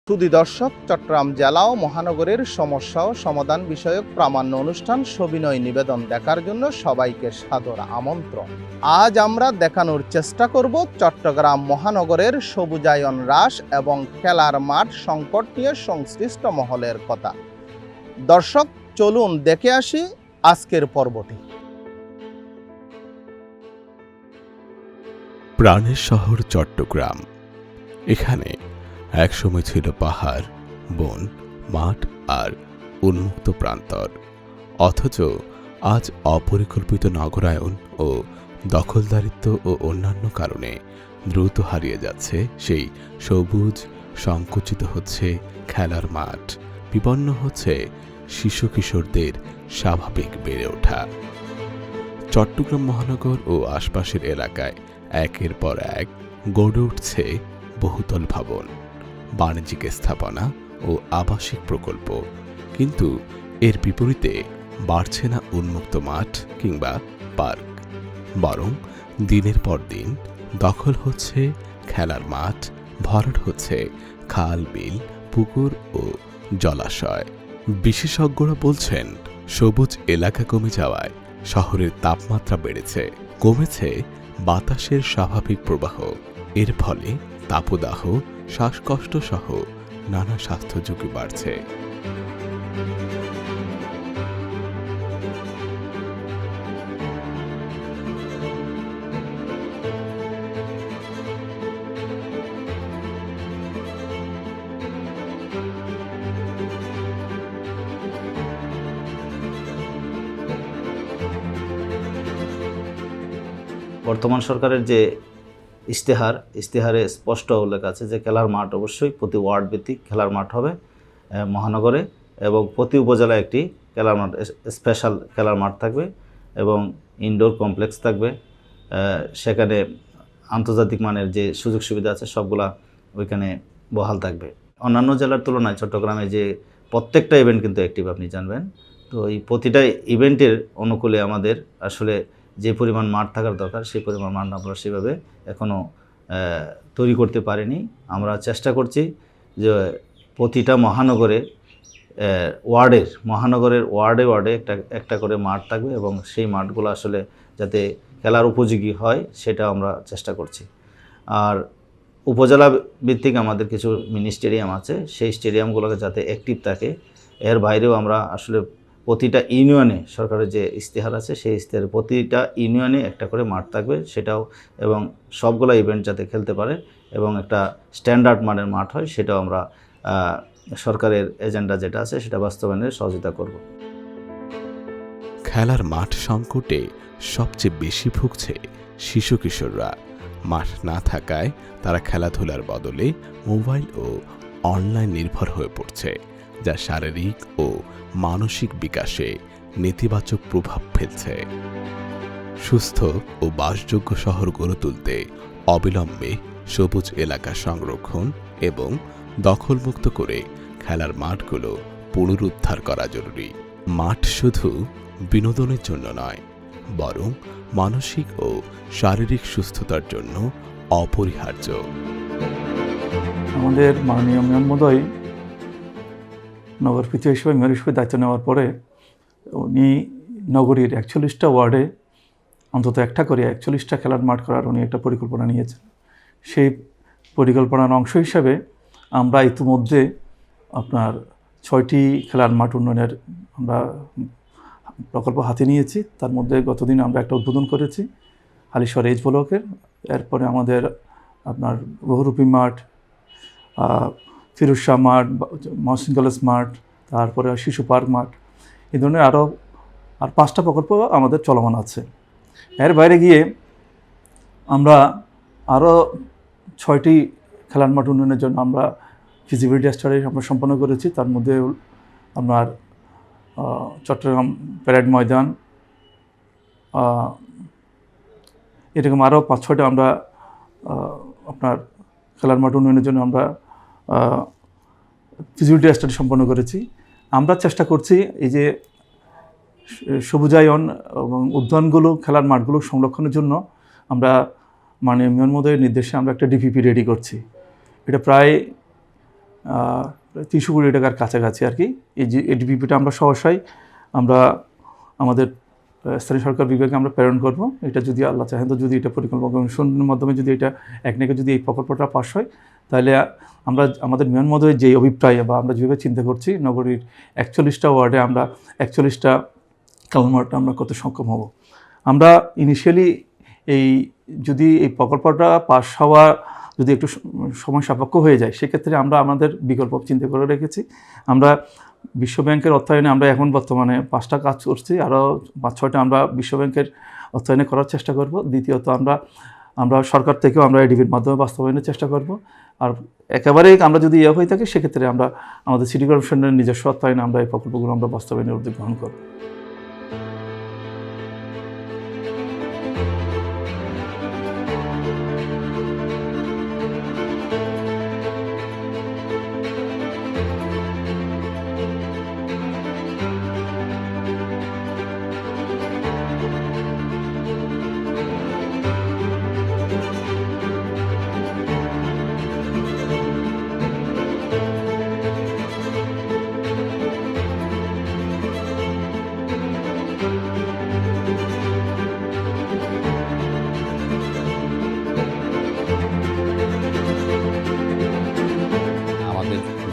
সুধী দর্শক, চট্টগ্রাম জেলা ও মহানগরের সমস্যা ও সমাধান বিষয়ক প্রামাণ্য অনুষ্ঠান সবিনয় নিবেদন দেখার জন্য সবাইকে সাদর আমন্ত্রণ। আজ আমরা দেখানোর চেষ্টা করব চট্টগ্রাম মহানগরের সবুজায়ন হ্রাস এবং খেলার মাঠ সংকট নিয়ে সংশ্লিষ্ট মহলের কথা। দর্শক, চলুন দেখে আসি আজকের পর্বটি। প্রাণের শহর চট্টগ্রাম। এখানে একসময় ছিল পাহাড়, বন, মাঠ আর উন্মুক্ত প্রান্তর। অথচ আজ অপরিকল্পিত নগরায়ন ও দখলদারিত্ব ও অন্যান্য কারণে দ্রুত হারিয়ে যাচ্ছে সেই সবুজ, সংকুচিত হচ্ছে খেলার মাঠ, বিপন্ন হচ্ছে শিশু কিশোরদের স্বাভাবিক বেড়ে ওঠা। চট্টগ্রাম মহানগর ও আশপাশের এলাকায় একের পর এক গড়ে উঠছে বহুতল ভবন, বাণিজ্যিক স্থাপনা ও আবাসিক প্রকল্প, কিন্তু এর বিপরীতে বাড়ছে না উন্মুক্ত মাঠ কিংবা পার্ক। বরং দিনের পর দিন দখল হচ্ছে খেলার মাঠ, ভরাট হচ্ছে খাল, বিল, পুকুর ও জলাশয়। বিশেষজ্ঞরা বলছেন, সবুজ এলাকা কমে যাওয়ায় শহরের তাপমাত্রা বেড়েছে, কমেছে বাতাসের স্বাভাবিক প্রবাহ। এর ফলে তাপদাহ, শ্বাসকষ্ট সহ নানা স্বাস্থ্য ঝুঁকি বাড়ছে। বর্তমান সরকারের যে ইশতেহারে স্পষ্ট উল্লেখ আছে যে খেলার মাঠ অবশ্যই প্রতি ওয়ার্ড ভিত্তিক খেলার মাঠ হবে মহানগরে, এবং প্রতি উপজেলায় একটি খেলার মাঠ, স্পেশাল খেলার মাঠ থাকবে এবং ইনডোর কমপ্লেক্স থাকবে। সেখানে আন্তর্জাতিক মানের যে সুযোগ সুবিধা আছে সবগুলা ওইখানে বহাল থাকবে। অন্যান্য জেলার তুলনায় চট্টগ্রামে যে প্রত্যেকটা ইভেন্ট কিন্তু অ্যাক্টিভ, আপনি জানবেন। তো এই প্রতিটা ইভেন্টের অনুকূলে আমাদের আসলে যে পরিমাণ মাঠ থাকার দরকার সেই পরিমাণ মাঠ আমরা সেভাবে এখনও তৈরি করতে পারিনি। আমরা চেষ্টা করছি যে প্রতিটা মহানগরের ওয়ার্ডে একটা করে মাঠ থাকবে এবং সেই মাঠগুলো আসলে যাতে খেলার উপযোগী হয় সেটা আমরা চেষ্টা করছি। আর উপজেলা ভিত্তিক আমাদের কিছু মিনি স্টেডিয়াম আছে, সেই স্টেডিয়ামগুলোকে যাতে অ্যাক্টিভ থাকে। এর বাইরেও আমরা আসলে প্রতিটা ইউনিয়নে, সরকারের যে ইশতেহার আছে সেই ইশতেহারে প্রতিটা ইউনিয়নে একটা করে মাঠ থাকবে সেটাও, এবং সবগুলো ইভেন্ট যাতে খেলতে পারে এবং একটা স্ট্যান্ডার্ড মানের মাঠ হয়, সেটাও আমরা সরকারের এজেন্ডা যেটা আছে সেটা বাস্তবায়নের সহযোগিতা করব। খেলার মাঠ সংকটে সবচেয়ে বেশি ভুগছে শিশু কিশোররা। মাঠ না থাকায় তারা খেলাধুলার বদলে মোবাইল ও অনলাইন নির্ভর হয়ে পড়ছে, যা শারীরিক ও মানসিক বিকাশে নেতিবাচক প্রভাব ফেলছে। সুস্থ ও বাসযোগ্য শহর গড়ে তুলতে অবিলম্বে সবুজ এলাকা সংরক্ষণ এবং দখলমুক্ত করে খেলার মাঠগুলো পুনরুদ্ধার করা জরুরি। মাঠ শুধু বিনোদনের জন্য নয়, বরং মানসিক ও শারীরিক সুস্থতার জন্য অপরিহার্য। আমাদের মাননীয় মেয়র মহোদয় নগর পিছিয়ে হিসেবে মেয়র হিসেবে দায়িত্ব নেওয়ার পরে উনি নগরীর 41টা ওয়ার্ডে অন্তত একটা করে 41টা খেলার মাঠ করার উনি একটা পরিকল্পনা নিয়েছেন। সেই পরিকল্পনার অংশ হিসাবে আমরা ইতিমধ্যে আপনার 6টি খেলার মাঠ উন্নয়নের আমরা প্রকল্প হাতে নিয়েছি। তার মধ্যে গতদিন আমরা একটা উদ্বোধন করেছি হালিশহর এইচ ব্লকের। এরপরে আমাদের আপনার বহুরূপী মাঠ, ফিরোজ শাহ মাঠ, মহসিন কলেজ মাঠ, তারপরে শিশু পার্ক মাঠ, এই ধরনের আরও 5টা প্রকল্প আমাদের চলমান আছে। এর বাইরে গিয়ে আমরা আরও 6টি খেলার মাঠ উন্নয়নের জন্য আমরা ফিজিবিলিটি স্টাডি আমরা সম্পন্ন করেছি। তার মধ্যে আপনার চট্টগ্রাম প্যারেড ময়দান, এরকম আরও 5-6টা আমরা আপনার খেলার মাঠ উন্নয়নের জন্য আমরা ফিজিবিলিটি স্টাডি সম্পন্ন করেছি। আমরা চেষ্টা করছি এই যে সবুজায়ন এবং উদ্যানগুলো, খেলার মাঠগুলো সংরক্ষণের জন্য আমরা মাননীয় মেয়র মহোদয়ের নির্দেশে আমরা একটা ডিপিপি রেডি করছি। এটা প্রায় 300 কোটি টাকার কাছাকাছি আর কি। এই যে এডিপিপিটা আমরা সহসাই আমরা আমাদের স্থানীয় সরকার বিভাগে আমরা প্রেরণ করব। এটা যদি আল্লাহ চাহেন তো, যদি এটা পরিকল্পনা কমিশনের মাধ্যমে যদি এটা একনেকে যদি এই প্রকল্পটা পাস হয়, তাহলে আমরা আমাদের মেয়র মহোদয়ের যে অভিপ্রায় বা আমরা যেভাবে চিন্তা করছি, নগরীর 41টা ওয়ার্ডে আমরা 41টা খেলার আমরা করতে সক্ষম হব। আমরা ইনিশিয়ালি যদি এই প্রকল্পটা পাস হওয়া যদি একটু সময় সাপেক্ষ হয়ে যায়, সেক্ষেত্রে আমরা আমাদের বিকল্প চিন্তা করে রেখেছি। আমরা বিশ্ব ব্যাংকের অর্থায়নে আমরা এখন বর্তমানে 5টা কাজ করছি, আরও 5-6টা আমরা বিশ্ব ব্যাংকের অর্থায়নে করার চেষ্টা করব। দ্বিতীয়ত আমরা সরকার থেকেও আমরা এডিবির মাধ্যমে বাস্তবায়নের চেষ্টা করব। আর একেবারেই আমরা যদি হয়ে থাকে, সেক্ষেত্রে আমরা আমাদের সিটি কর্পোরেশনের নিজস্ব অর্থায়নে আমরা এই প্রকল্পগুলো আমরা বাস্তবায়নের উদ্যোগ গ্রহণ করব।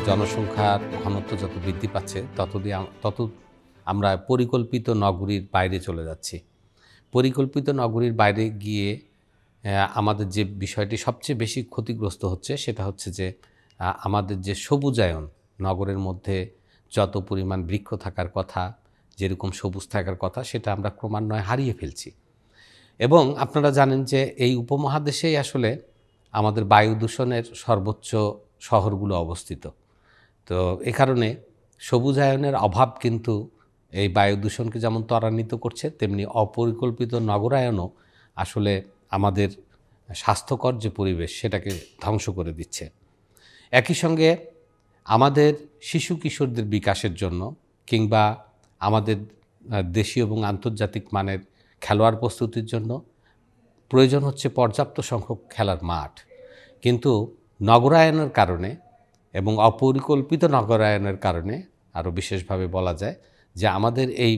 জনসংখ্যার ঘনত্ব যত বৃদ্ধি পাচ্ছে তত আমরা পরিকল্পিত নগরীর বাইরে চলে যাচ্ছি। পরিকল্পিত নগরীর বাইরে গিয়ে আমাদের যে বিষয়টি সবচেয়ে বেশি ক্ষতিগ্রস্ত হচ্ছে, সেটা হচ্ছে যে আমাদের যে সবুজায়ন, নগরের মধ্যে যত পরিমাণ বৃক্ষ থাকার কথা, যেরকম সবুজ থাকার কথা, সেটা আমরা ক্রমান্বয়ে হারিয়ে ফেলছি। এবং আপনারা জানেন যে এই উপমহাদেশেই আসলে আমাদের বায়ু দূষণের সর্বোচ্চ শহরগুলো অবস্থিত। তো এ কারণে সবুজায়নের অভাব কিন্তু এই বায়ু দূষণকে যেমন ত্বরান্বিত করছে, তেমনি অপরিকল্পিত নগরায়নও আসলে আমাদের স্বাস্থ্যকর যে পরিবেশ, সেটাকে ধ্বংস করে দিচ্ছে। একই সঙ্গে আমাদের শিশু কিশোরদের বিকাশের জন্য কিংবা আমাদের দেশীয় এবং আন্তর্জাতিক মানের খেলোয়াড় প্রস্তুতির জন্য প্রয়োজন হচ্ছে পর্যাপ্ত সংখ্যক খেলার মাঠ। কিন্তু নগরায়নের কারণে এবং অপরিকল্পিত নগরায়নের কারণে আরও বিশেষভাবে বলা যায় যে আমাদের এই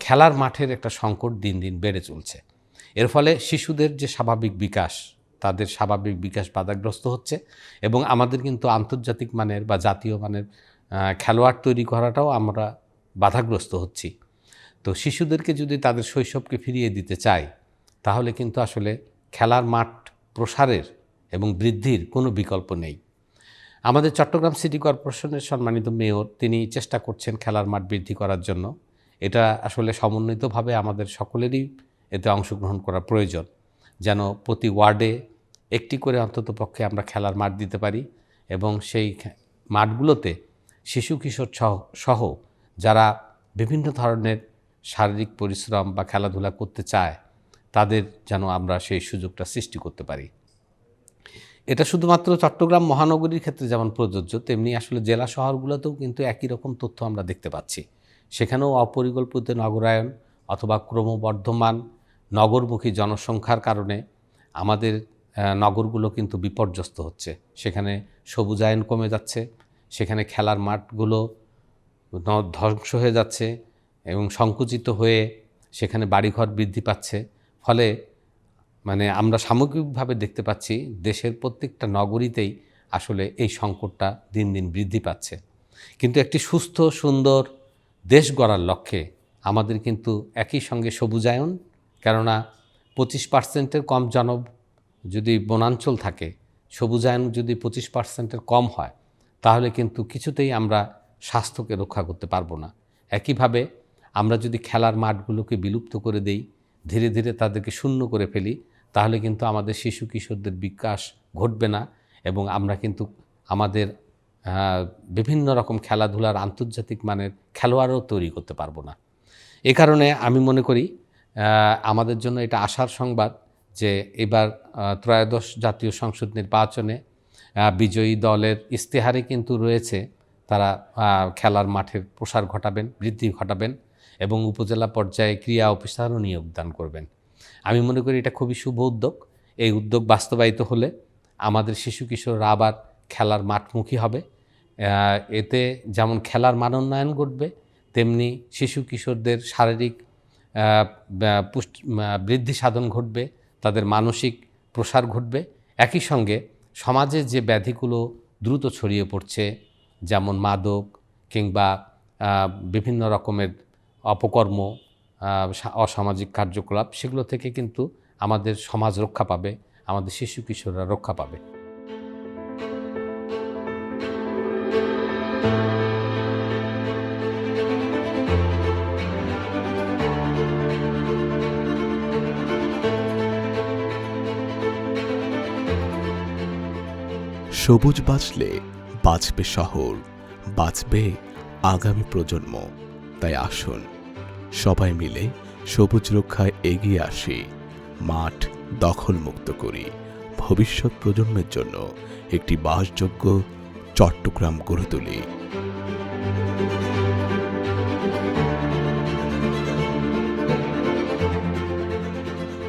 খেলার মাঠের একটা সংকট দিন দিন বেড়ে চলছে। এর ফলে শিশুদের যে স্বাভাবিক বিকাশ, তাদের স্বাভাবিক বিকাশ বাধাগ্রস্ত হচ্ছে এবং আমাদের কিন্তু আন্তর্জাতিক মানের বা জাতীয় মানের খেলোয়াড় তৈরি করাটাও আমরা বাধাগ্রস্ত হচ্ছি। তো শিশুদেরকে যদি তাদের শৈশবকে ফিরিয়ে দিতে চাই, তাহলে কিন্তু আসলে খেলার মাঠ প্রসারের এবং বৃদ্ধির কোনো বিকল্প নেই। আমাদের চট্টগ্রাম সিটি কর্পোরেশনের সম্মানিত মেয়র, তিনি চেষ্টা করছেন খেলার মাঠ বৃদ্ধি করার জন্য। এটা আসলে সমন্বিতভাবে আমাদের সকলেরই এতে অংশগ্রহণ করা প্রয়োজন, যেন প্রতি ওয়ার্ডে একটি করে অন্ততপক্ষে আমরা খেলার মাঠ দিতে পারি এবং সেই মাঠগুলোতে শিশু কিশোর সহ যারা বিভিন্ন ধরনের শারীরিক পরিশ্রম বা খেলাধুলা করতে চায়, তাদের যেন আমরা সেই সুযোগটা সৃষ্টি করতে পারি। এটা শুধুমাত্র চট্টগ্রাম মহানগরীর ক্ষেত্রে যেমন প্রযোজ্য, তেমনি আসলে জেলা শহরগুলোতেও কিন্তু একই রকম তথ্য আমরা দেখতে পাচ্ছি। সেখানেও অপরিকল্পিত নগরায়ন অথবা ক্রমবর্ধমান নগরমুখী জনসংখ্যার কারণে আমাদের নগরগুলো কিন্তু বিপর্যস্ত হচ্ছে। সেখানে সবুজায়ন কমে যাচ্ছে, সেখানে খেলার মাঠগুলো ধ্বংস হয়ে যাচ্ছে এবং সংকুচিত হয়ে সেখানে বাড়িঘর বৃদ্ধি পাচ্ছে। ফলে আমরা সামগ্রিকভাবে দেখতে পাচ্ছি দেশের প্রত্যেকটা নগরীতেই আসলে এই সংকটটা দিন দিন বৃদ্ধি পাচ্ছে। কিন্তু একটি সুস্থ সুন্দর দেশ গড়ার লক্ষ্যে আমাদের কিন্তু একই সঙ্গে সবুজায়ন, কেননা 25% কম যদি বনাঞ্চল থাকে, সবুজায়ন যদি 25% কম হয়, তাহলে কিন্তু কিছুতেই আমরা স্বাস্থ্যকে রক্ষা করতে পারবো না। একইভাবে আমরা যদি খেলার মাঠগুলোকে বিলুপ্ত করে দেই, ধীরে ধীরে তাদেরকে শূন্য করে ফেলি, তাহলে কিন্তু আমাদের শিশু কিশোরদের বিকাশ ঘটবে না এবং আমরা কিন্তু আমাদের বিভিন্ন রকম খেলাধুলার আন্তর্জাতিক মানের খেলোয়াড়ও তৈরি করতে পারবো না। এ কারণে আমি মনে করি আমাদের জন্য এটা আশার সংবাদ যে এবার ত্রয়োদশ জাতীয় সংসদ নির্বাচনে বিজয়ী দলের ইশতেহারে কিন্তু রয়েছে তারা খেলার মাঠের প্রসার ঘটাবেন, বৃদ্ধি ঘটাবেন এবং উপজেলা পর্যায়ে ক্রীড়া অফিসারও নিয়োগদান করবেন। আমি মনে করি এটা খুবই শুভ উদ্যোগ। এই উদ্যোগ বাস্তবায়িত হলে আমাদের শিশু কিশোররা আবার খেলার মাঠমুখী হবে এতে যেমন খেলার মানোন্নয়ন ঘটবে, তেমনি শিশু কিশোরদের শারীরিক বৃদ্ধি সাধন ঘটবে, তাদের মানসিক প্রসার ঘটবে। একই সঙ্গে সমাজে যে ব্যাধিগুলো দ্রুত ছড়িয়ে পড়ছে, যেমন মাদক কিংবা বিভিন্ন রকমের অপকর্ম, অসামাজিক কার্যকলাপ, সেগুলো থেকে কিন্তু আমাদের সমাজ রক্ষা পাবে, আমাদের শিশু কিশোররা রক্ষা পাবে। সবুজ বাঁচলে বাঁচবে শহর, বাঁচবে আগামী প্রজন্ম। তাই আসুন সবাই মিলে সবুজ রক্ষায় এগিয়ে আসি, মাঠ দখলমুক্ত করি, ভবিষ্যৎ প্রজন্মের জন্য একটি বাসযোগ্য চট্টগ্রাম গড়ে তুলি।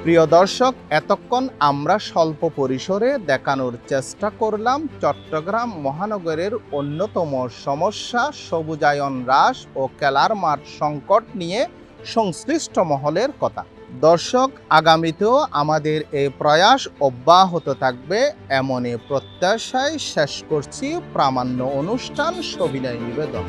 প্রিয় দর্শক, এতক্ষণ আমরা স্বল্প পরিসরে দেখানোর চেষ্টা করলাম চট্টগ্রাম মহানগরের অন্যতম সমস্যা সবুজায়ন হ্রাস ও খেলার মাঠ সংকট নিয়ে সংশ্লিষ্ট মহলের কথা। দর্শক, আগামীতেও আমাদের এই প্রয়াস অব্যাহত থাকবে এমনই প্রত্যাশায় শেষ করছি প্রামাণ্য অনুষ্ঠান সবিনয় নিবেদন।